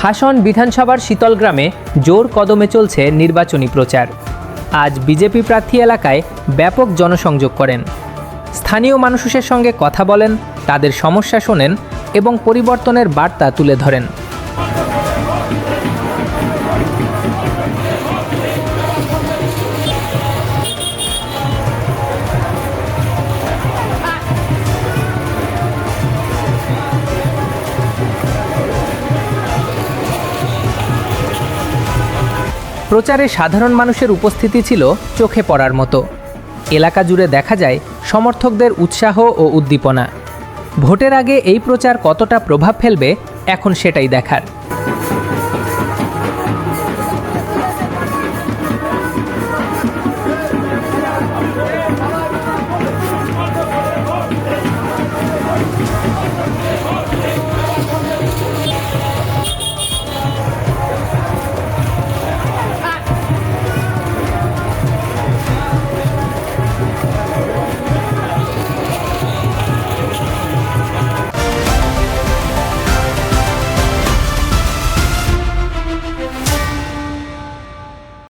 হাসন বিধানসভার শীতলগ্রামে জোর কদমে চলছে নির্বাচনী প্রচার। আজ বিজেপি প্রার্থী এলাকায় ব্যাপক জনসংযোগ করেন। স্থানীয় মানুষের সঙ্গে কথা বলেন, তাদের সমস্যা শোনেন এবং পরিবর্তনের বার্তা তুলে ধরেন। প্রচারে সাধারণ মানুষের উপস্থিতি ছিল চোখে পড়ার মতো। এলাকা জুড়ে দেখা যায় সমর্থকদের উৎসাহ ও উদ্দীপনা। ভোটের আগে এই প্রচার কতটা প্রভাব ফেলবে এখন সেটাই দেখার।